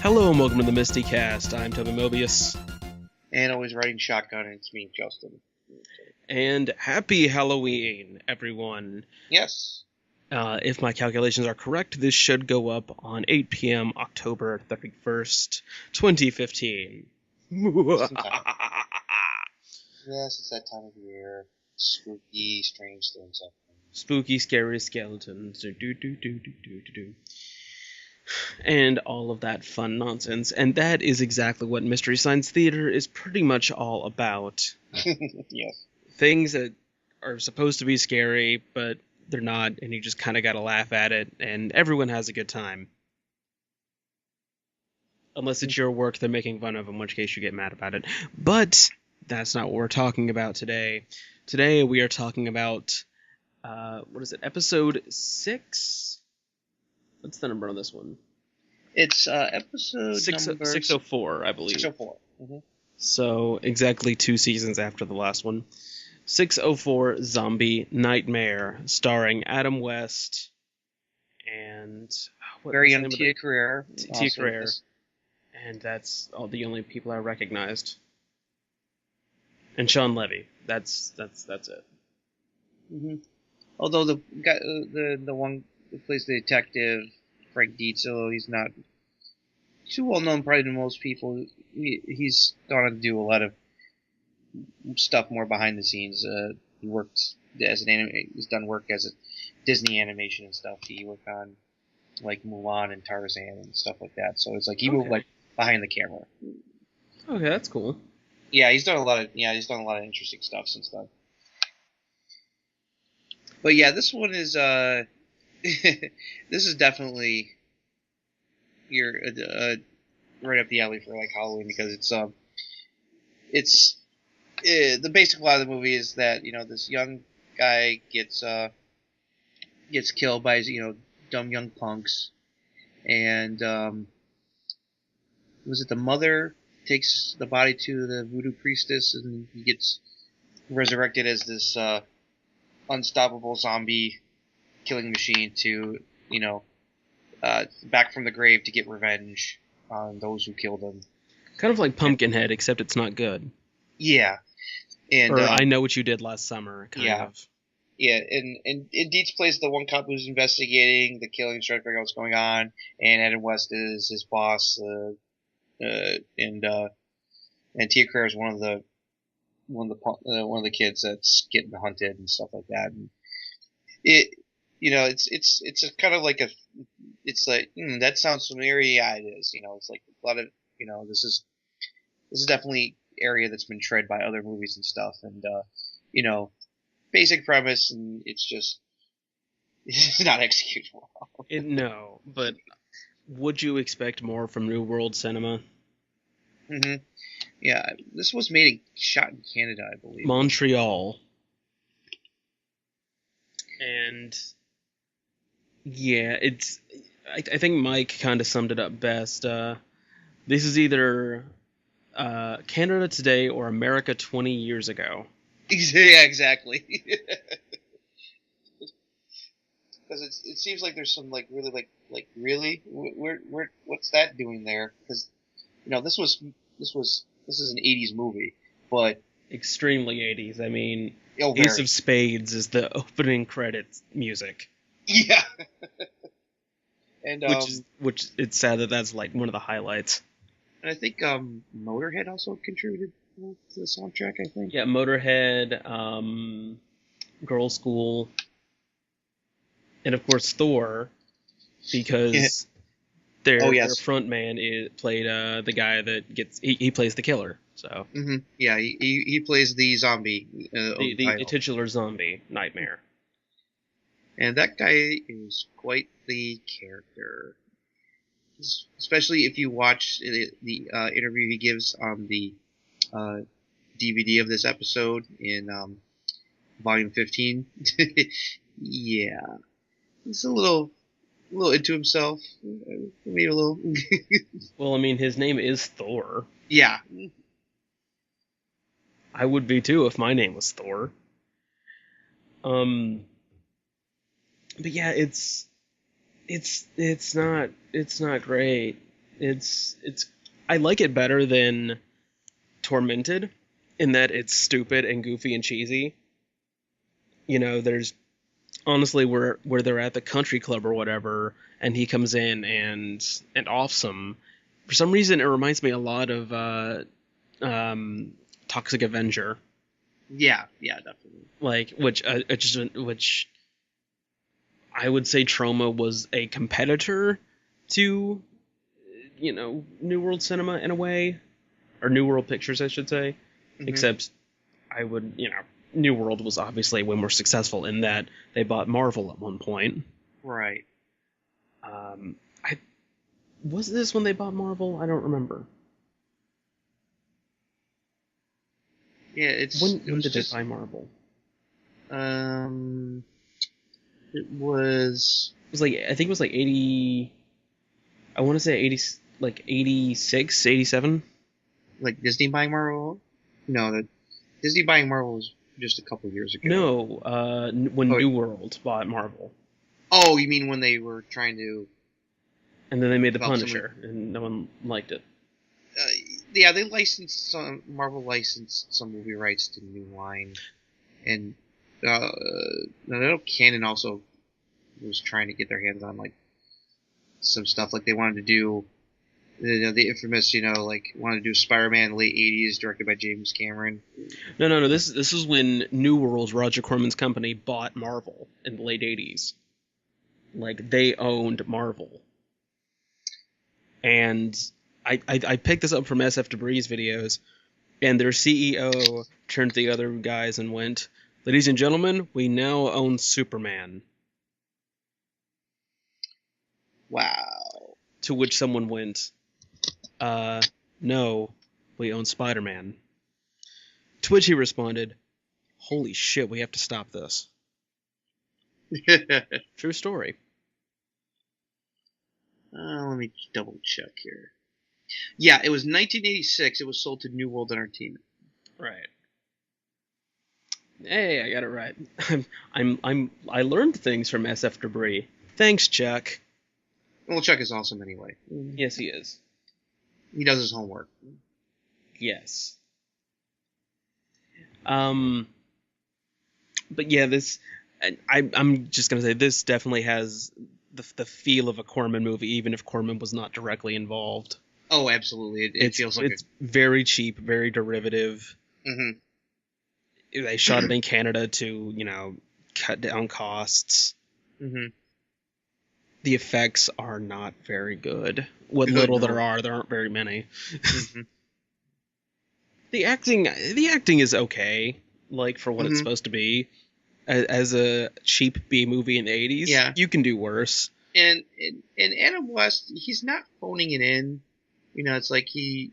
Hello and welcome to the MSTieCast. I'm Toby Mobius. And always riding shotgun, and it's me, Justin. And happy Halloween, everyone. Yes. If my calculations are correct, this should go up on 8 p.m. October 31st, 2015. Yes, it's that time of year. Spooky, strange things happen. Spooky, scary skeletons. And all of that fun nonsense. And that is exactly what Mystery Science Theater is pretty much all about. Yes. Things that are supposed to be scary, but they're not, and you just kind of gotta laugh at it, and everyone has a good time. Unless it's your work they're making fun of, in which case you get mad about it. But that's not what we're talking about today. Today we are talking about, episode 6? What's the number on this one? It's episode 604, I believe. 604. Mm-hmm. So, exactly 2 seasons after the last one. 604 Zombie Nightmare, starring Adam West and... Very young Tia Carrere. Tia Carrere. And that's all the only people I recognized. And Sean Levy. That's it. Mm-hmm. Although the guy, the one who plays the detective, Frank Dietzel, he's not too well known probably to most people. He's gone on to do a lot of stuff more behind the scenes. He worked as he's done work as a Disney animation and stuff. He worked on like Mulan and Tarzan and stuff like that. So it's like he moved like behind the camera. Okay, that's cool. Yeah, he's done a lot of interesting stuff since then. But yeah, this one is this is definitely your right up the alley for like Halloween, because it's the basic plot of the movie is that this young guy gets killed by dumb young punks, and was it the mother takes the body to the voodoo priestess, and he gets resurrected as this unstoppable zombie killing machine to back from the grave to get revenge on those who killed him. Kind of like Pumpkinhead, except it's not good. Yeah. And I Know What You Did Last Summer, kind of. Yeah, and Dietz plays the one cop who's investigating the killings, trying to figure out what's going on, and Adam West is his boss, and Tia Carrere is one of the kids that's getting hunted and stuff like that. And it's a kind of like that sounds familiar. Yeah, it is. It's like a lot of this is definitely area that's been tread by other movies and stuff, and basic premise, and it's just it's not executed well. No, but would you expect more from New World Cinema? Mm-hmm. Yeah, this was shot in Canada, I believe. Montreal. And yeah, I think Mike kind of summed it up best. This is either Canada today or America 20 years ago. Yeah, exactly. Because it seems like there's some really really what's that doing there? Because this is an 80s movie, but extremely 80s. I mean, Ace of Spades is the opening credits music. Yeah. And which it's sad that that's like one of the highlights. And I think Motorhead also contributed to the soundtrack, I think. Yeah, Motorhead, Girl School, and of course Thor, because their front man played the guy that he plays the killer. So yeah, he plays the zombie, the titular zombie Nightmare. And that guy is quite the character, especially if you watch the interview he gives on the DVD of this episode in volume 15. Yeah, he's a little into himself, maybe a little. Well, I mean, his name is Thor. Yeah, I would be too if my name was Thor. But yeah, it's not great. It's I like it better than Tormented in that it's stupid and goofy and cheesy. You know, there's honestly where they're at the country club or whatever, and he comes in and offs them. For some reason, it reminds me a lot of Toxic Avenger. Yeah, definitely. Like which I would say Trauma was a competitor to, you know, New World Cinema in a way, or New World Pictures, I should say. Mm-hmm. Except I would, you know, New World was obviously way more successful in that they bought Marvel at one point. Right. Was this when they bought Marvel? I don't remember. Yeah, it's when did they buy Marvel? It was like, I think it was like 80. I want to say 80, like 86, 87. Like Disney buying Marvel? No, the Disney buying Marvel was just a couple years ago. No, when New World bought Marvel. Oh, you mean when they were trying to? And then they made The Punisher, and no one liked it. Yeah, they licensed Marvel licensed some movie rights to New Line, and I know Canon also was trying to get their hands on like some stuff. Like they wanted to do the infamous, like wanted to do Spider-Man in the late '80s, directed by James Cameron. No. This is when New World, Roger Corman's company, bought Marvel in the late '80s. Like they owned Marvel. And I picked this up from SF Debris videos, and their CEO turned to the other guys and went, "Ladies and gentlemen, we now own Superman." Wow. To which someone went, "No, we own Spider-Man." To which he responded, "Holy shit, we have to stop this." True story. Let me double check here. Yeah, it was 1986. It was sold to New World Entertainment. Right. Hey, I got it right. I learned things from SF Debris. Thanks, Chuck. Well, Chuck is awesome anyway. Yes, he is. He does his homework. Yes. But yeah, this. I'm just gonna say this definitely has the feel of a Corman movie, even if Corman was not directly involved. Oh, absolutely. It feels like it's very cheap, very derivative. Mm-hmm. They shot it in Canada to, cut down costs. Mm-hmm. The effects are not very good. What little there aren't very many. Mm-hmm. The acting is okay, like for what it's supposed to be. As a cheap B movie in the 80s, yeah, you can do worse. And Adam West, he's not phoning it in. It's like he's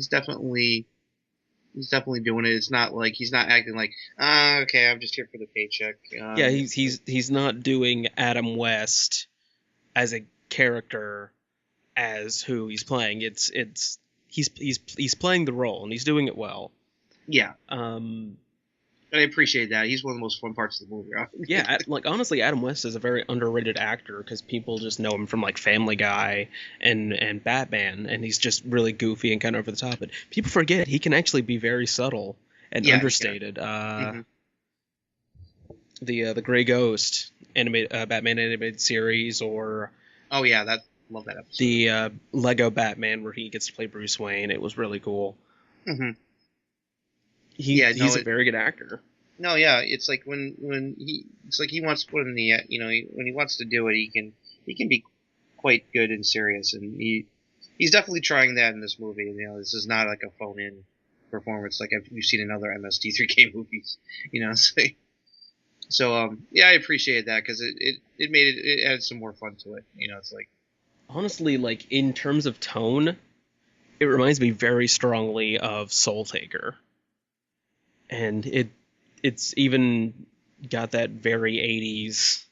definitely doing it. It's not like he's not acting like, okay, I'm just here for the paycheck. Yeah, he's not doing Adam West as a character as who he's playing. He's playing the role and he's doing it well. Yeah. I appreciate that. He's one of the most fun parts of the movie. Yeah, like honestly, Adam West is a very underrated actor because people just know him from like Family Guy and Batman, and he's just really goofy and kind of over the top. But people forget he can actually be very subtle and understated. The Gray Ghost Batman animated series, or love that episode. The Lego Batman where he gets to play Bruce Wayne. It was really cool. Mm-hmm. He's a very good actor. No, yeah, it's like when he wants to put in the when he wants to do it, he can be quite good and serious, and he's definitely trying that in this movie. This is not like a phone in performance like we've seen in other MST3K movies. So I appreciate that because it added some more fun to it. It's like honestly, like in terms of tone, it reminds me very strongly of Soul Taker. And it's even got that very 80s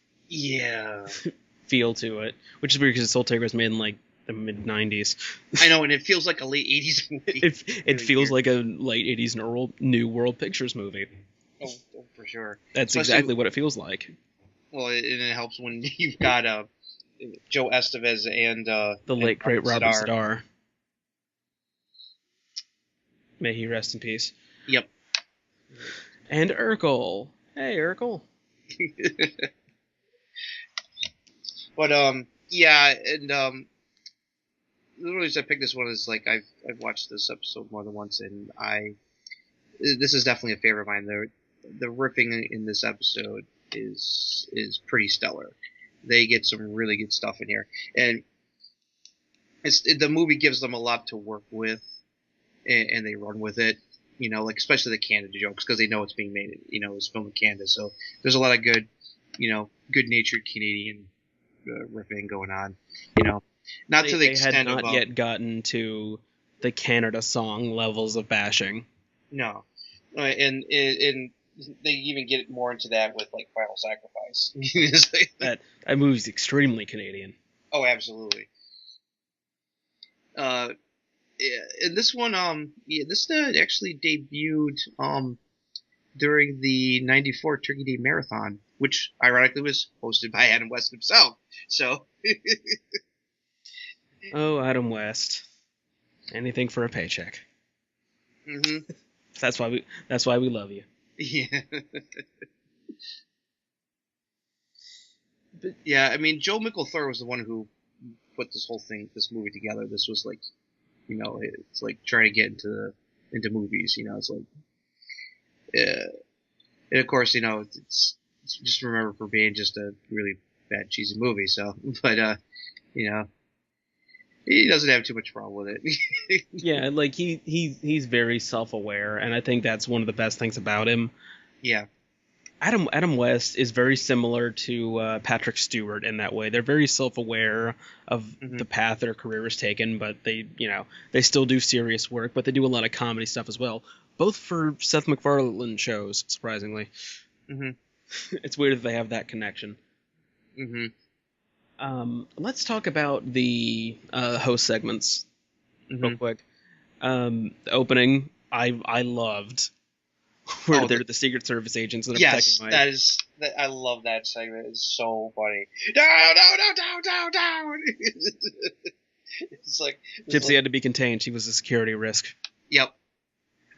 feel to it, which is weird because Soul Taker was made in like the mid 90s. I know, and it feels like a late 80s movie. It feels like a late 80s New World Pictures movie. Oh, for sure. That's exactly what it feels like. Well, it helps when you've got Joe Estevez and the late great Robert Zadar. Zadar. May he rest in peace. Yep. And Urkel. Hey, Urkel. But yeah, and the reason I picked this one is like I've watched this episode more than once, and this is definitely a favorite of mine. The riffing in this episode is pretty stellar. They get some really good stuff in here, and the movie gives them a lot to work with, and they run with it. You know, like especially the Canada jokes because they know it's being made. You know, it's filmed in Canada, so there's a lot of good, good-natured Canadian riffing going on. You know, not to the extent they had not yet gotten to the Canada song levels of bashing. No, and they even get more into that with like Final Sacrifice. that movie's extremely Canadian. Oh, absolutely. And this one, this actually debuted during the '94 Turkey Day Marathon, which ironically was hosted by Adam West himself. So. Oh, Adam West, anything for a paycheck. Mm-hmm. That's why we love you. Yeah. But yeah, I mean, Joe Michelthor was the one who put this movie together. This was like, it's like trying to get into movies. It's like, and of course, it's just remember for being just a really bad cheesy movie. So, but he doesn't have too much problem with it. Yeah, like he's very self-aware, and I think that's one of the best things about him. Yeah. Adam West is very similar to Patrick Stewart in that way. They're very self-aware of the path their career has taken, but they still do serious work, but they do a lot of comedy stuff as well. Both for Seth MacFarlane shows, surprisingly. Mm-hmm. It's weird that they have that connection. Mm-hmm. Let's talk about the host segments real quick. The opening, I loved. Where they're the Secret Service agents that are protecting Mike. I love that segment. It's so funny. Down. It's like Gypsy had to be contained. She was a security risk. Yep.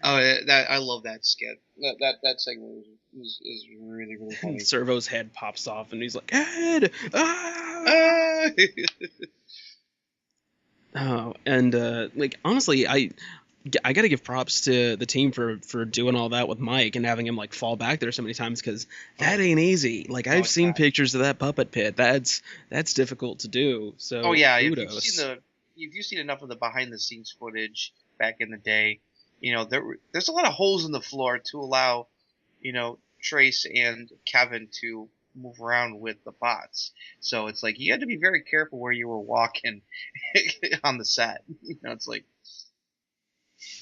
Oh, I love that skit. That segment is really, really funny. Servo's head pops off, and he's like, "Ed!" Oh, and like honestly, I gotta give props to the team for doing all that with Mike and having him like fall back there so many times because that ain't easy. Like I've seen pictures of that puppet pit. That's difficult to do. So kudos. If you've seen enough of the behind the scenes footage back in the day, there's a lot of holes in the floor to allow Trace and Kevin to move around with the bots. So it's like you had to be very careful where you were walking on the set. It's like.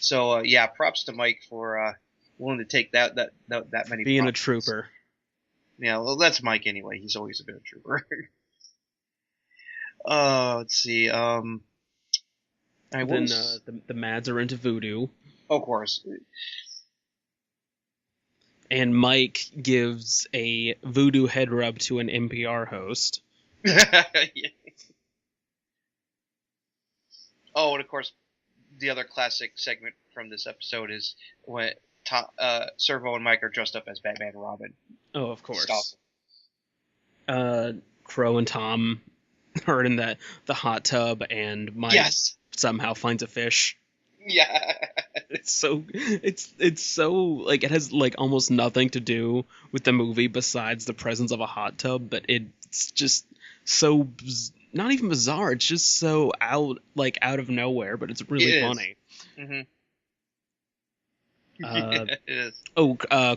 So yeah, props to Mike for willing to take that many. Being props. A trooper. Yeah, well, that's Mike anyway. He's always been a trooper. Let's see. Then the Mads are into voodoo. Of course. And Mike gives a voodoo head rub to an NPR host. Yeah. Oh, and of course. The other classic segment from this episode is when Servo and Mike are dressed up as Batman and Robin. Oh, of course. Crow and Tom are in the hot tub, and Mike somehow finds a fish. Yeah. It's so like it has like almost nothing to do with the movie besides the presence of a hot tub, but it's just so. Not even bizarre. It's just so out of nowhere, but it's really funny. Mm-hmm. It is.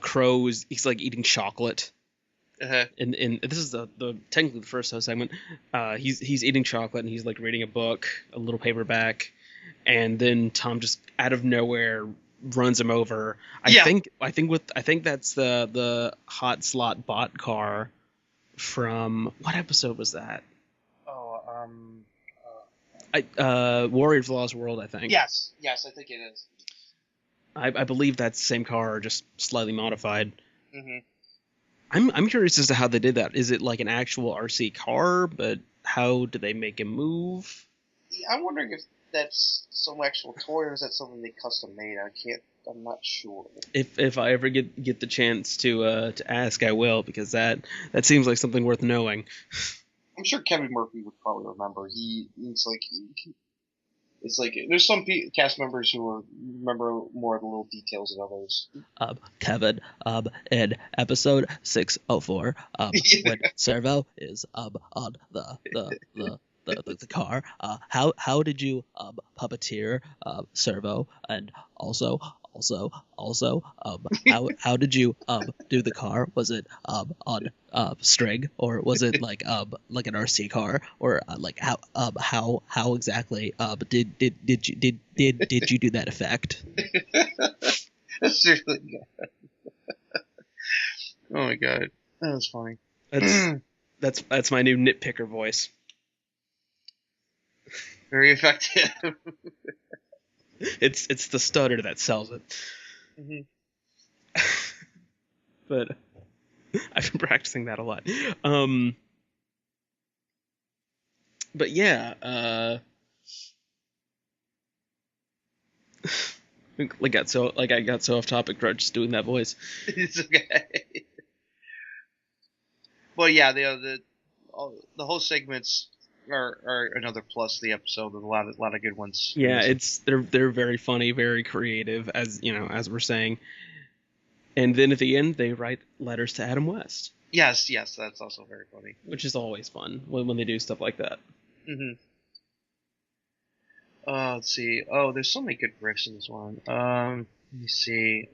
Crow he's like eating chocolate. Uh-huh. And this is the technically the first segment. He's eating chocolate and he's like reading a book, a little paperback, and then Tom just out of nowhere runs him over. I think that's the hot slot bot car from what episode was that? Warriors of the Lost World, I think. Yes, I think it is. I believe that's the same car, just slightly modified. Mm-hmm. I'm curious as to how they did that. Is it like an actual RC car? But how do they make him move? Yeah, I'm wondering if that's some actual toy or is that something they custom made. I'm not sure. If I ever get the chance to ask, I will, because that seems like something worth knowing. I'm sure Kevin Murphy would probably remember. It's like there's some cast members who remember more of the little details than others. Kevin, in episode 604, when Servo is on the car, how did you puppeteer Servo, and also how did you do the car? Was it on string, or was it like an RC car, or like how exactly did you do that effect? That's really good. Oh my god, that was funny. That's my new nitpicker voice. Very effective. It's the stutter that sells it. Mm-hmm. But I've been practicing that a lot. But yeah, I got so off topic for just doing that voice. It's okay. Well, yeah, the whole segments are another plus to the episode with a lot of good ones. Yeah, they're very funny, very creative, as as we're saying. And then at the end, they write letters to Adam West. Yes, that's also very funny. Which is always fun when they do stuff like that. Mm-hmm. Let's see. Oh, there's so many good riffs in this one. Let me see.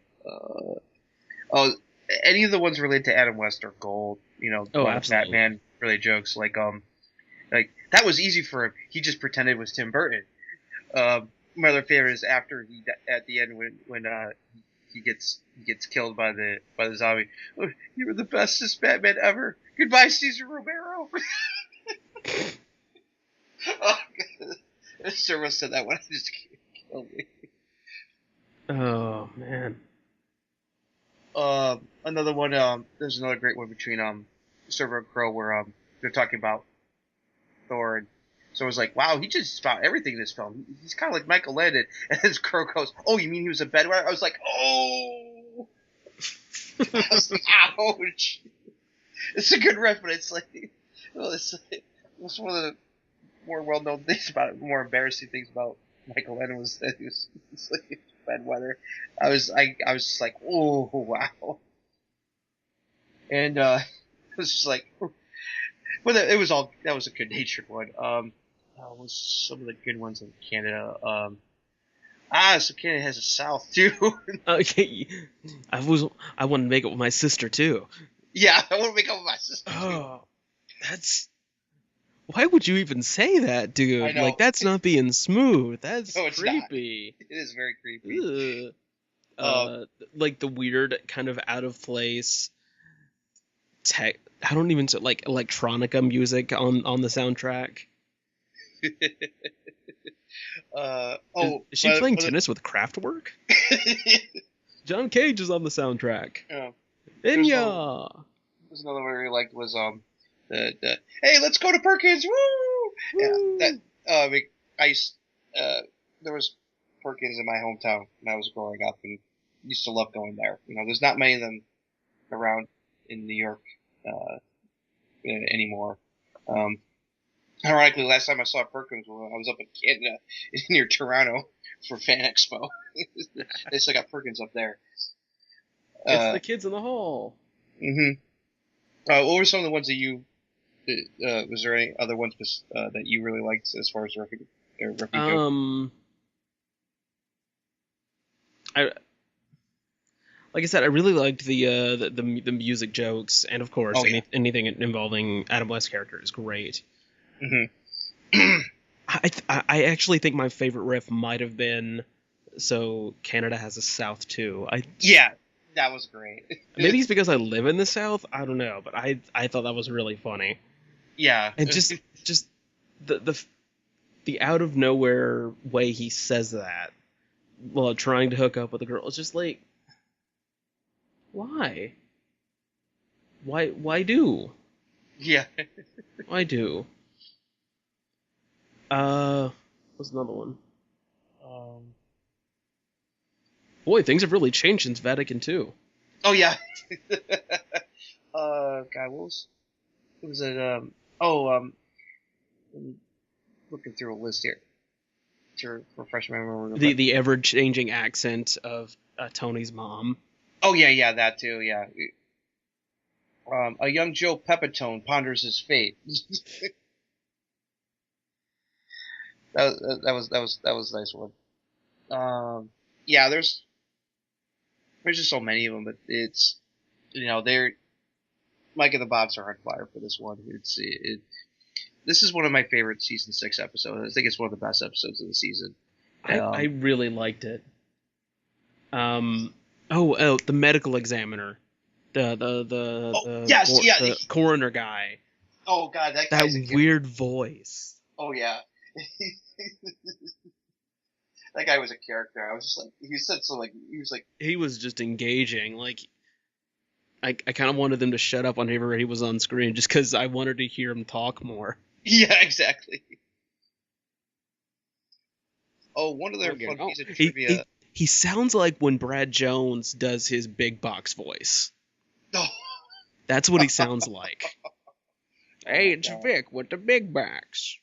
Any of the ones related to Adam West are gold. Absolutely. Batman really jokes like that was easy for him. He just pretended it was Tim Burton. My other favorite is after at the end when he gets killed by the zombie. Oh, you were the bestest Batman ever. Goodbye, Cesar Romero. Oh, God. Servo said that one. It just killed me. Oh man. Another one. There's another great one between Servo and Crow where they're talking about Thor, and so it was like, wow, he just about everything in this film. He's kind of like Michael Landon. And as Crow goes, oh, you mean he was a bedwetter? I was like, oh, I was like, ouch. It's a good riff, but it's like, well, it's one of the more well-known things about it. More embarrassing things about Michael Landon was that he was like bedwetter. I was just like, oh wow, and it was just like, but that was a good-natured one. Was some of the good ones in Canada. So Canada has a South too. Okay, I want to make it with my sister too. Yeah, I want to make up with my sister too. Oh, why would you even say that, dude? I know. Like, that's not being smooth. That's creepy. Not. It is very creepy. Like the weird kind of out of place I don't even say, like, electronica music on the soundtrack. Is she playing tennis with Kraftwerk? John Cage is on the soundtrack. Inya. There's another one I really liked was the hey, let's go to Perkins, woo! Yeah, there was Perkins in my hometown when I was growing up, and used to love going there. There's not many of them around in New York anymore. Ironically, last time I saw Perkins, when I was up in Canada near Toronto for Fan Expo. They still got Perkins up there. It's the kids in the hall. Mm-hmm. What were some of the ones that you? Was there any other ones that you really liked as far as riffing goes? Like I said, I really liked the music jokes, and of course, anything involving Adam West's character is great. Mm-hmm. I actually think my favorite riff might have been "So Canada has a South too." Yeah, that was great. Maybe it's because I live in the South. I don't know, but I thought that was really funny. Yeah, and just the out of nowhere way he says that while trying to hook up with a girl. It's just like, why? Why do? Yeah. Why do? What's another one? Um, Boy, things have really changed since Vatican II. Oh yeah. God, what was it? I'm looking through a list here to refresh my memory. The ever-changing accent of Tony's mom. Oh yeah, that too. Yeah. A young Joe Pepitone ponders his fate. that was a nice one. Yeah, there's just so many of them, but it's they're Mike and the Bobs are on fire for this one. This is one of my favorite season 6 episodes. I think it's one of the best episodes of the season. I really liked it. The medical examiner, the coroner guy. Oh God, that weird voice. Oh yeah. That guy was a character. I was just like, he was just engaging. Like, I kind of wanted them to shut up whenever he was on screen, just because I wanted to hear him talk more. Yeah, exactly. Oh, one of their fun pieces of trivia. He sounds like when Brad Jones does his big box voice. Oh. That's what he sounds like. Hey, it's Vic with the big box.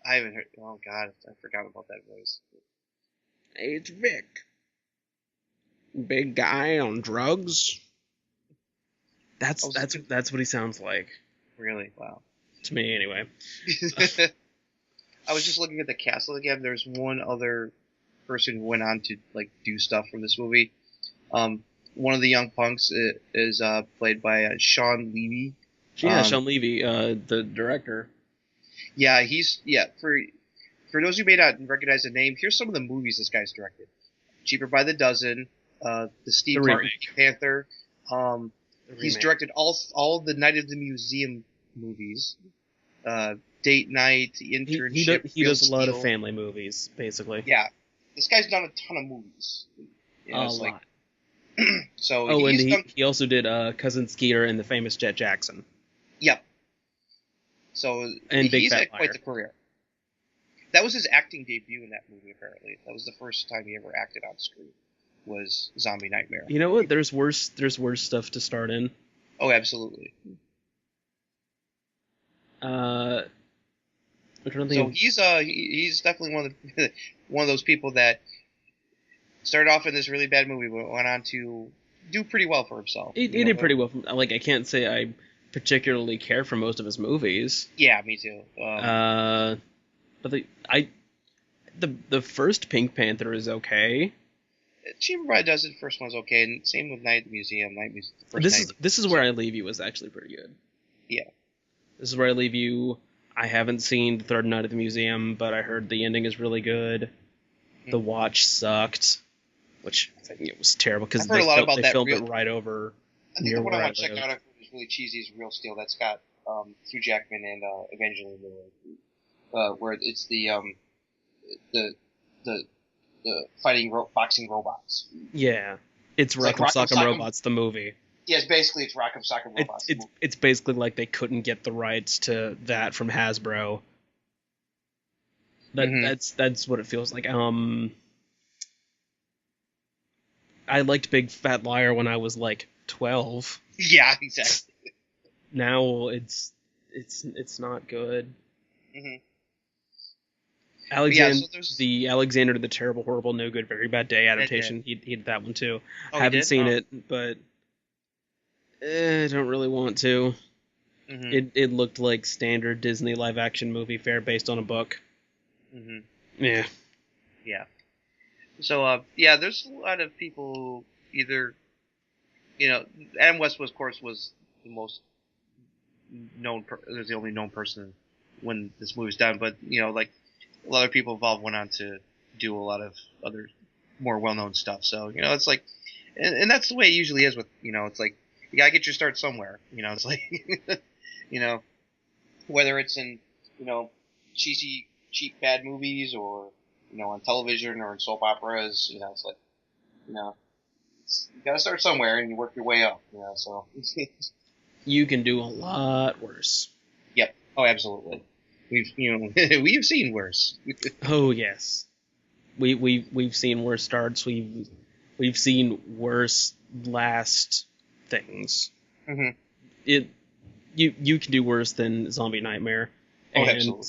I haven't heard. Oh God, I forgot about that voice. Hey, it's Vic. Big guy on drugs. That's what he sounds like. Really? Wow. To me, anyway. I was just looking at the cast again. There's one other person who went on to do stuff from this movie. One of the young punks is played by Sean Levy. Yeah, Sean Levy, the director. Yeah, for those who may not recognize the name, here's some of the movies this guy's directed: Cheaper by the Dozen, the Steve Martin Panther. He's directed all the Night of the Museum movies. Date Night, Internship. He does a lot of family movies, basically. Yeah, this guy's done a ton of movies. A lot. So he also did Cousin Skeeter and the famous Jet Jackson. Yep. So and he's had quite the career. That was his acting debut in that movie. Apparently, that was the first time he ever acted on screen. Was Zombie Nightmare. You know what? There's worse stuff to start in. Oh, absolutely. So he's definitely one of those people that started off in this really bad movie, but went on to do pretty well for himself. He did pretty well. I can't say I particularly care for most of his movies. Yeah, me too. But the first Pink Panther is okay. Cheaper by the Dozen, the first one's okay, and same with Night at the Museum. This is Where I Leave You was actually pretty good. Yeah. This Is Where I Leave You. I haven't seen the third Night at the Museum, but I heard the ending is really good. Mm-hmm. The Watch sucked, which I think it was terrible because they filmed it right over. I think the one I want to check out is really cheesy. Is Real Steel. That's got Hugh Jackman and Evangeline Lilly, where it's the fighting boxing robots. Yeah, it's Rock'em Sock'em Robots, the movie. Yeah, it's Rock'em Sock'em Robots. It's basically like they couldn't get the rights to that from Hasbro. That's what it feels like. I liked Big Fat Liar when I was 12. Yeah, exactly. Now it's not good. Mm-hmm. The Alexander the Terrible, Horrible, No Good, Very Bad Day adaptation. He did that one too. Oh, haven't seen it, but I don't really want to. Mm-hmm. It looked like standard Disney live action movie fare based on a book. Mm-hmm. Yeah. Yeah. So there's a lot of people either, Adam West of course was the most known. Was the only known person when this movie was done, but a lot of people involved went on to do a lot of other more well-known stuff. So, it's like, and that's the way it usually is with, it's like, you gotta get your start somewhere. It's like, whether it's in, cheesy, cheap, bad movies or, on television or in soap operas, it's like, you gotta start somewhere and you work your way up, so. You can do a lot worse. Yep. Oh, absolutely. we've seen worse. Oh yes, we've seen worse starts. We've seen worse last things. Mm-hmm. You can do worse than Zombie Nightmare. Oh, absolutely.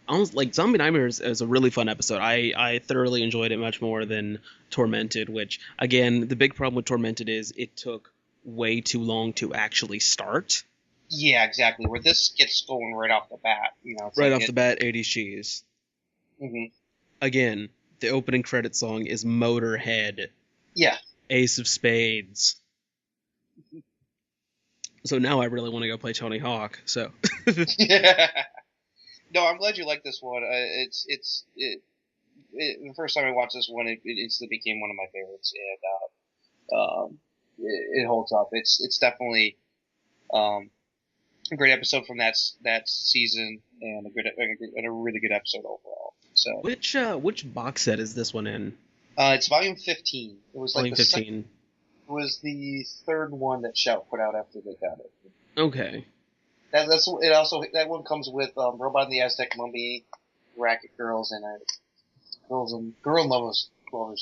Almost like Zombie Nightmare is a really fun episode. I thoroughly enjoyed it much more than Tormented, which again, the big problem with Tormented is it took way too long to actually start. Yeah, exactly. Where this gets going right off the bat, right off the bat, 80s cheese. Mm-hmm. Again, the opening credit song is Motorhead. Yeah. Ace of Spades. So now I really want to go play Tony Hawk. So. No, I'm glad you like this one. The first time I watched this one, it instantly became one of my favorites, and it holds up. It's definitely a great episode from that season, and a really good episode overall. So which box set is this one in? It's volume 15. It was volume 15. It was the third one that Shout put out after they got it. Okay. That one comes with Robot and the Aztec Mummy, Racket Girls, and Girl Lovers. I'm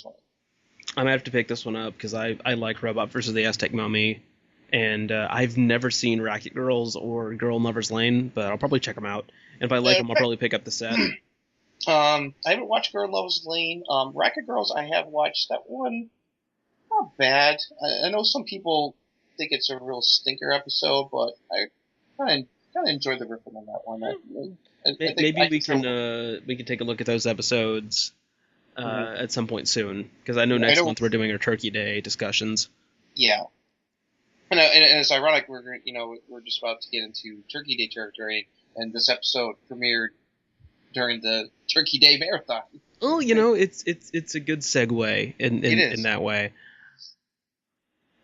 gonna have to pick this one up because I like Robot versus the Aztec Mummy, and I've never seen Racket Girls or Girl Lovers Lane, but I'll probably check them out. And if I like them, I'll probably pick up the set. I haven't watched Girl Lovers Lane. Racket Girls, I have watched that one. Not bad. I know some people think it's a real stinker episode, but I kind of enjoyed the riffing on that one. Maybe we can take a look at those episodes at some point soon, because I know next month we're doing our Turkey Day discussions. Yeah, and it's ironic we're just about to get into Turkey Day territory, and this episode premiered during the Turkey Day marathon. Oh, it's a good segue in that way.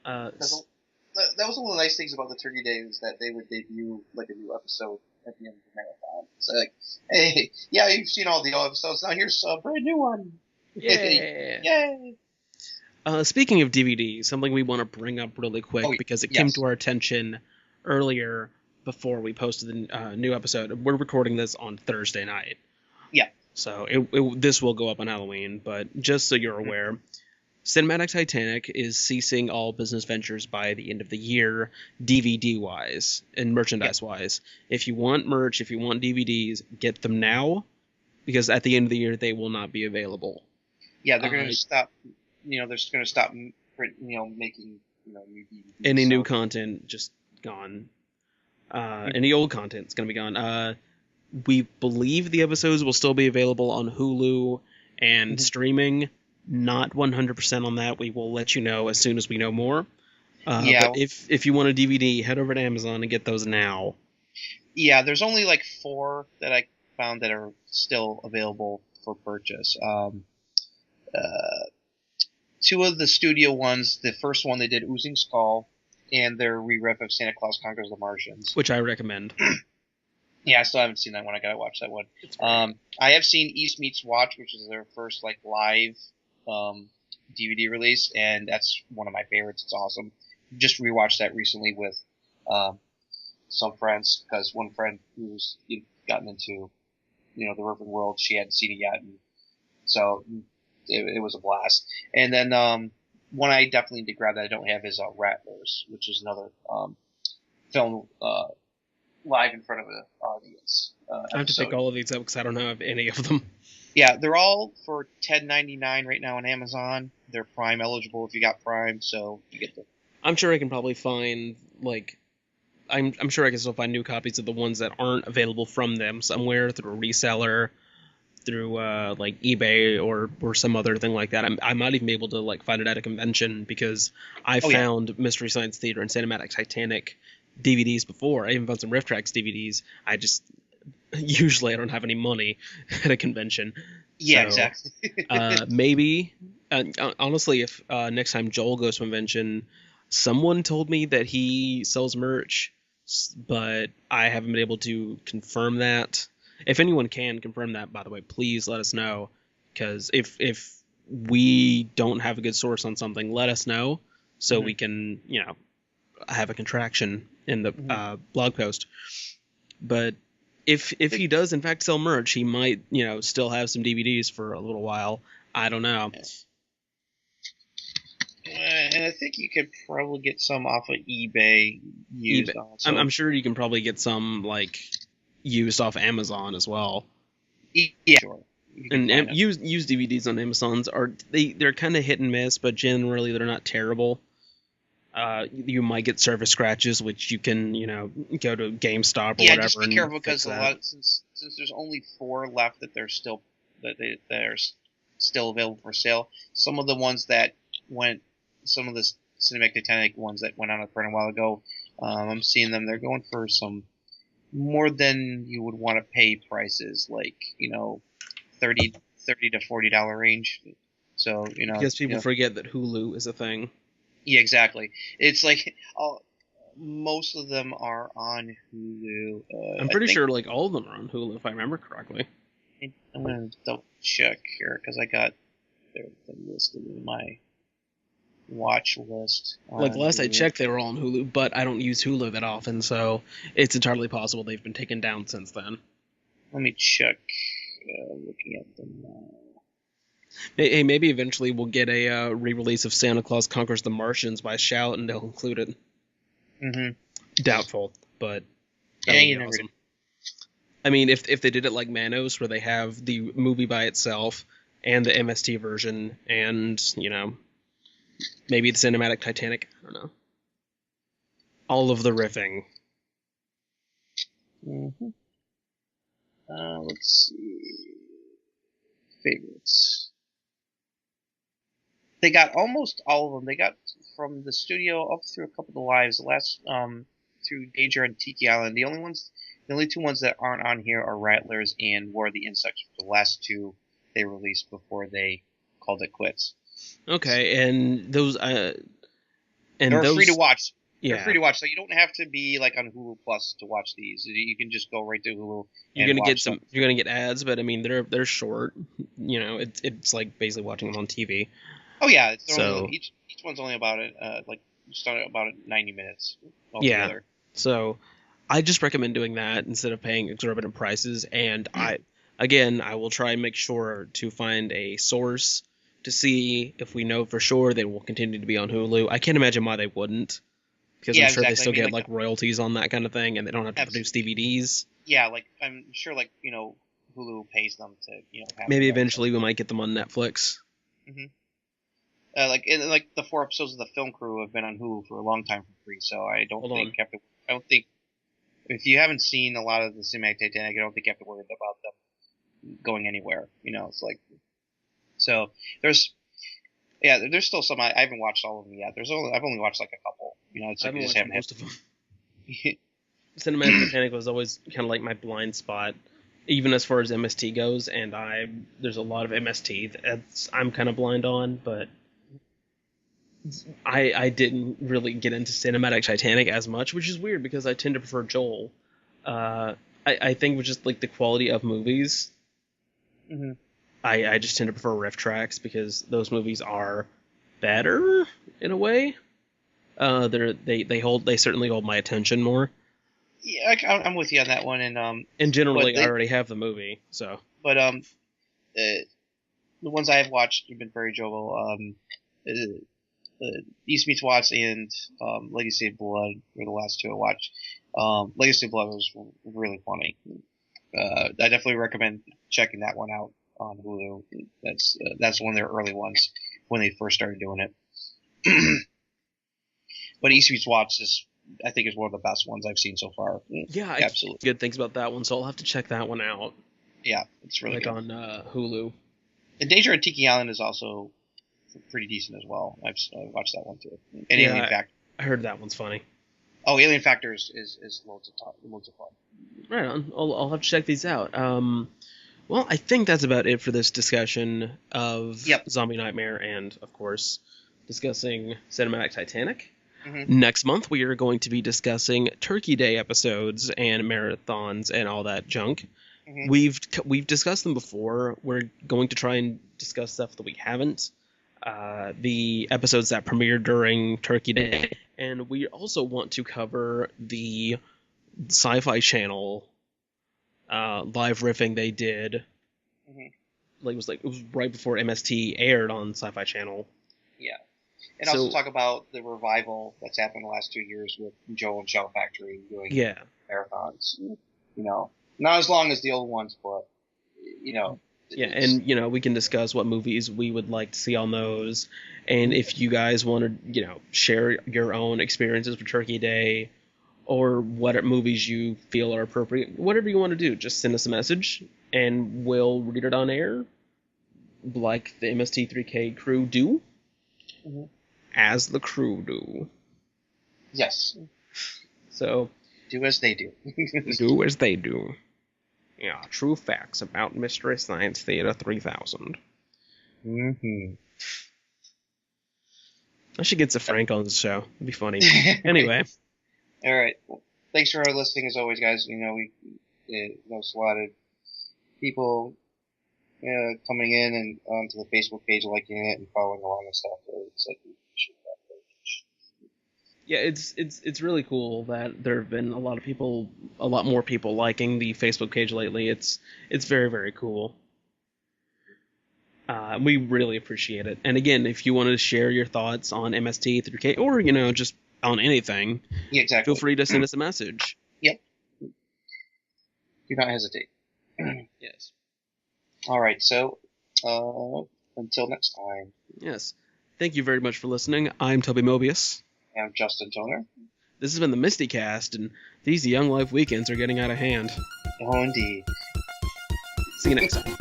That was one of the nice things about the Turkey Day, is that they would debut like a new episode at the end of the marathon. It's like, hey, yeah, you've seen all the old episodes. Now here's a brand new one. Yay! Yay! Speaking of DVDs, something we want to bring up really quick because it came to our attention earlier before we posted the new episode. We're recording this on Thursday night. Yeah. So this will go up on Halloween, but just so you're aware, Cinematic Titanic is ceasing all business ventures by the end of the year, DVD-wise and merchandise-wise. If you want merch, if you want DVDs, get them now, because at the end of the year, they will not be available. Yeah, they're going to stop, they're just going to stop, making, new DVDs. Any new content, just gone. Any old content is going to be gone. We believe the episodes will still be available on Hulu and streaming. Not 100% on that. We will let you know as soon as we know more. But if you want a DVD, head over to Amazon and get those now. Yeah, there's only like 4 that I found that are still available for purchase. 2 of the studio ones. The first one they did Oozing Skull, and their re-rep of Santa Claus Conquers the Martians, which I recommend. Yeah, I still haven't seen that one. I gotta watch that one. I have seen East Meets Watch, which is their first like live DVD release, and that's one of my favorites. It's awesome. Just rewatched that recently with some friends, because one friend who's gotten into the urban world, she hadn't seen it yet, and so it was a blast. And then one I definitely need to grab that I don't have is Rattlers, which is another film live in front of an audience. I have to pick all of these up because I don't have any of them. Yeah, they're all for $10.99 right now on Amazon. They're Prime eligible if you got Prime, so you get them. I'm sure I can probably find I'm sure I can still find new copies of the ones that aren't available from them somewhere through a reseller, through like eBay or some other thing like that. I might even be able to find it at a convention, because I found Mystery Science Theater and Cinematic Titanic DVDs before. I even found some Riff Tracks DVDs. Usually I don't have any money at a convention. Yeah, so, exactly. Maybe, honestly, if next time Joel goes to a convention, someone told me that he sells merch, but I haven't been able to confirm that. If anyone can confirm that, by the way, please let us know, because if we don't have a good source on something, let us know so we can, have a contraction in the blog post. But if he does in fact sell merch, he might, still have some DVDs for a little while. I don't know. And I think you could probably get some off of eBay used. Also. I'm sure you can probably get some like used off Amazon as well. Yeah, sure. And used DVDs on Amazon's they're kind of hit and miss, but generally they're not terrible. You might get service scratches, which you can, go to GameStop or whatever. Yeah, just be careful because since there's only 4 left that they're still available for sale. Some of the ones that some of the Cinematic Titanic ones that went on a print a while ago, I'm seeing them. They're going for some more than you would want to pay prices, like $30 to $40 range. So because people forget that Hulu is a thing. Yeah, exactly. It's like most of them are on Hulu. I'm pretty sure like all of them are on Hulu if I remember correctly. I'm gonna double check here because I got them listed in my watch list. Like last I checked, they were all on Hulu, but I don't use Hulu that often, so it's entirely possible they've been taken down since then. Let me check. Looking at them now. Hey, maybe eventually we'll get a re-release of Santa Claus Conquers the Martians by Shout, and they'll include it. Mm-hmm. Doubtful, but that would be awesome. I mean, if they did it like Manos, where they have the movie by itself and the MST version, and maybe the Cinematic Titanic. I don't know. All of the riffing. Mm-hmm. Let's see. Favorites. They got almost all of them. They got from the studio up through a couple of the lives. The last through Danger and Tiki Island. The only 2 ones that aren't on here are Rattlers and War of the Insects. The last 2 they released before they called it quits. Okay, and those they're free to watch. Yeah. They're free to watch, so you don't have to be like on Hulu Plus to watch these. You can just go right to Hulu. You're gonna get ads, but I mean they're short. It's like basically watching them on TV. Oh yeah, each one's only about about 90 minutes altogether. Yeah. So I just recommend doing that instead of paying exorbitant prices. And I will try and make sure to find a source to see if we know for sure they will continue to be on Hulu. I can't imagine why they wouldn't, because I'm sure they still get like royalties on that kind of thing, and they don't have to produce DVDs. Yeah, I'm sure Hulu pays them to have maybe eventually we might get them on Netflix. Mm-hmm. The 4 episodes of The Film Crew have been on Hulu for a long time for free, so I don't think if you haven't seen a lot of the Cinematic Titanic, I don't think you have to worry about them going anywhere. It's like so. There's still some I haven't watched all of them yet. I've only watched like a couple. It's like I haven't watched most of them. Cinematic Titanic was always kind of like my blind spot, even as far as MST goes, and there's a lot of MST that I'm kind of blind on, but I didn't really get into Cinematic Titanic as much, which is weird because I tend to prefer Joel. I think with just like the quality of movies, mm-hmm. I just tend to prefer riff tracks because those movies are better in a way. They certainly hold my attention more. Yeah, I'm with you on that one, and generally I already have the movie, so. But the ones I have watched have been very enjoyable. East Meets Watts and Legacy of Blood were the last 2 I watched. Legacy of Blood was really funny. I definitely recommend checking that one out on Hulu. That's one of their early ones when they first started doing it. But East Meets Watts I think is one of the best ones I've seen so far. Yeah, absolutely. Good things about that one, so I'll have to check that one out. Yeah, it's really good. On Hulu. And Danger at Tiki Island is also pretty decent as well. I've watched that one too. And Alien Factor. I heard that one's funny. Oh, Alien Factor is loads of fun. Right on. I'll have to check these out. Well, I think that's about it for this discussion of Zombie Nightmare and, of course, discussing Cinematic Titanic. Mm-hmm. Next month, we are going to be discussing Turkey Day episodes and marathons and all that junk. Mm-hmm. We've discussed them before. We're going to try and discuss stuff that we haven't. The episodes that premiered during Turkey Day. And we also want to cover the Sci-Fi Channel live riffing they did. Mm-hmm. It was right before MST aired on Sci-Fi Channel. Yeah. And also talk about the revival that's happened in the last 2 years with Joe and Shell Factory doing marathons. Not as long as the old ones, but, Yeah, and, we can discuss what movies we would like to see on those. And if you guys want to, share your own experiences with Turkey Day or what movies you feel are appropriate, whatever you want to do, just send us a message and we'll read it on air like the MST3K crew do. Mm-hmm. As the crew do. Yes. So. Do as they do. Do as they do. Yeah, true facts about Mystery Science Theater 3000. Mm-hmm. I should get Frank on the show. It'd be funny. Anyway. All right. Well, thanks for listening as always, guys. We noticed a lot of people coming in and onto the Facebook page, liking it and following along and stuff. It's like, yeah, it's really cool that there have been a lot more people liking the Facebook page lately. It's very, very cool. We really appreciate it. And again, if you want to share your thoughts on MST3K or, just on anything, exactly. Feel free to send us a message. Yep. Do not hesitate. Yes. All right, so until next time. Yes. Thank you very much for listening. I'm Toby Mobius. I'm Justin Toner. This has been the MSTieCast, and these Young Life weekends are getting out of hand. Oh, indeed. See you next time.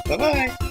Bye-bye.